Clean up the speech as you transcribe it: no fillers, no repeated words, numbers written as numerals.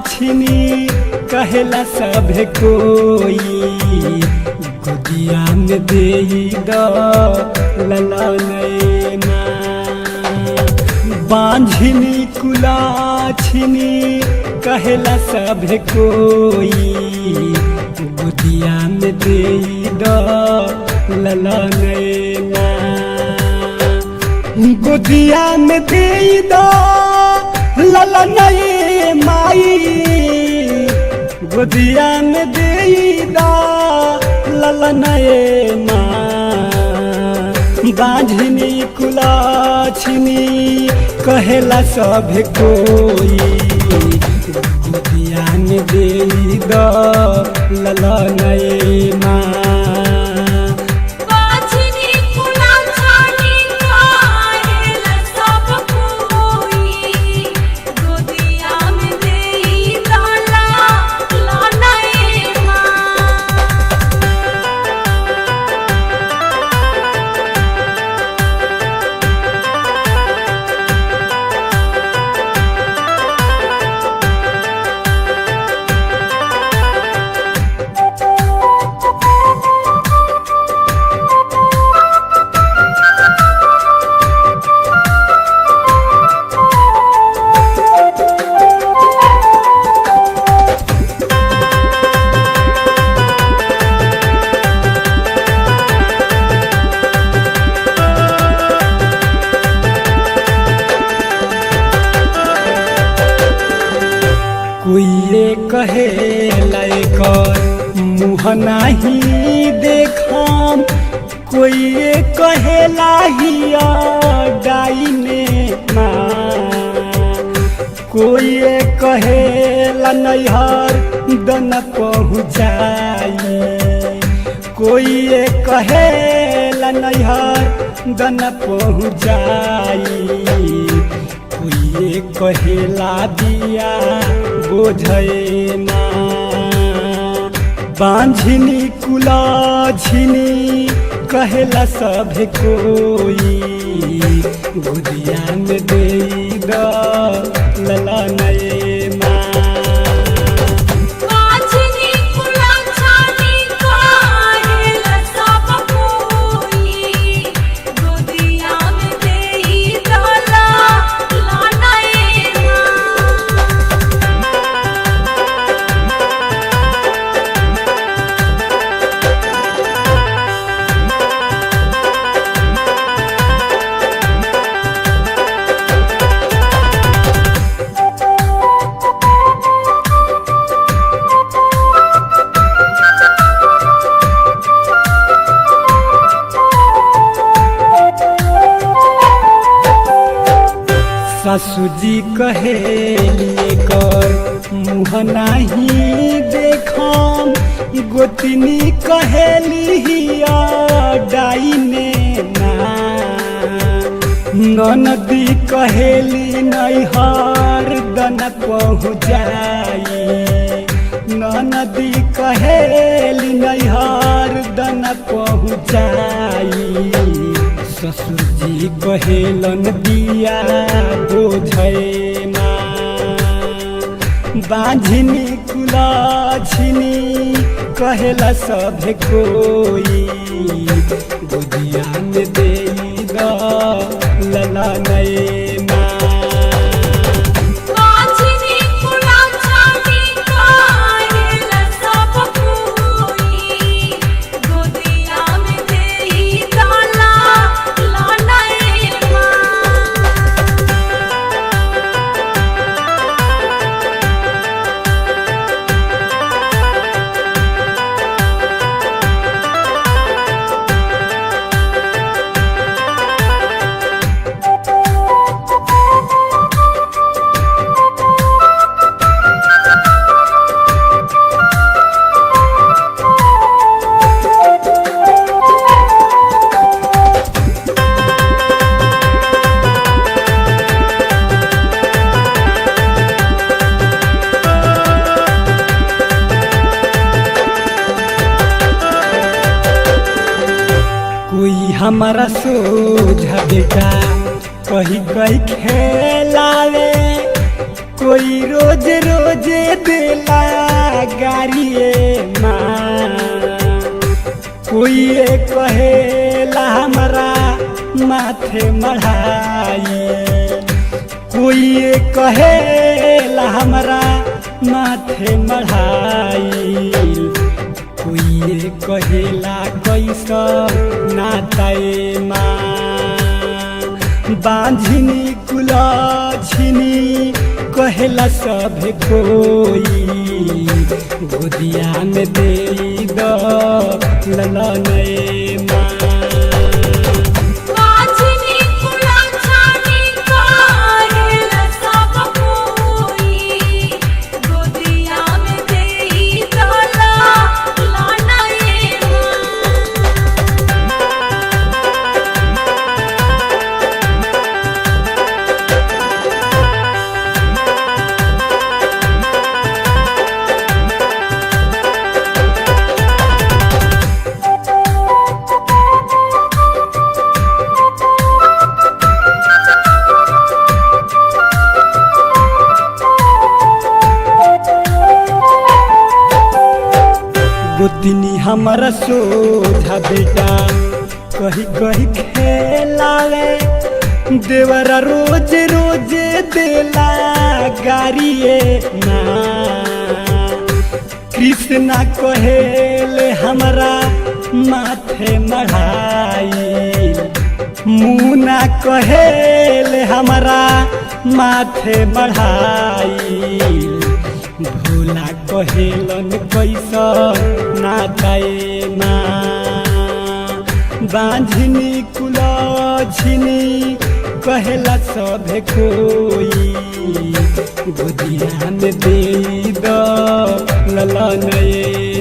छिनी कहेला सब कोई गोदिया में दे दो ललनैना बांझनी कुला छिनी कहेला सब कोई गोदिया में दे दो ललनैना गोदिया में दे दो ललनए माई गोदिया में दे दो ललनए माँ बांझनी कुलाछनी कहेला सब कोई गोदिया में दे दो ललनए माँ कोई कहे लयकर मुँह नहीं देखम कोई कहे लाहिया डाइने माँ कोई कहे नैहर दन पहुँचाई कोई कहे नैहर दन पहुँचाई कोई कहेला दिया बोझना बांझनी कुलाझनी कहेला सब कोई गोदिया में दे दो ललनए माँ ससुजी कहेलिए कर मुँह नहीं देखम गोतनी कहेलिया डाइने ना ननदी कहेली नैहर दन पहुँचाई ननदी कहेली नैहर दन पहुँचाई ससुरजी कहेलन दिया बोझना बांझनी कुलाछनी कहेला सब कोई गोदिया में दे दो ललनए माँ हमारा सोझा बेटा कही कही खेलावे कोई रोज रोज देला गारिए माँ, कोई ये कहेला हमारा माथे मढ़ाई, कोई ये कहेला हमारा माथे मढ़ाई, कोई ये कहेला कैसा नाताए माँ। बांझिनी कुलझिनी कहेला सब कोई, गोदिया में दे दो ललनए माँ। गोतिनी हमारा सोझा बेटा कही कही खेलावे, देवरा रोज रोज देला गारिए माँ। कृष्णा कहेले हमारा माथे मढ़ाई, मुना कहेले हमारा माथे मढ़ाई, भोला कहेलन कैसा नाताए माँ। बांझिनी कुलझिनी कहेला सब कोई, गोदिया में दे दो ललनए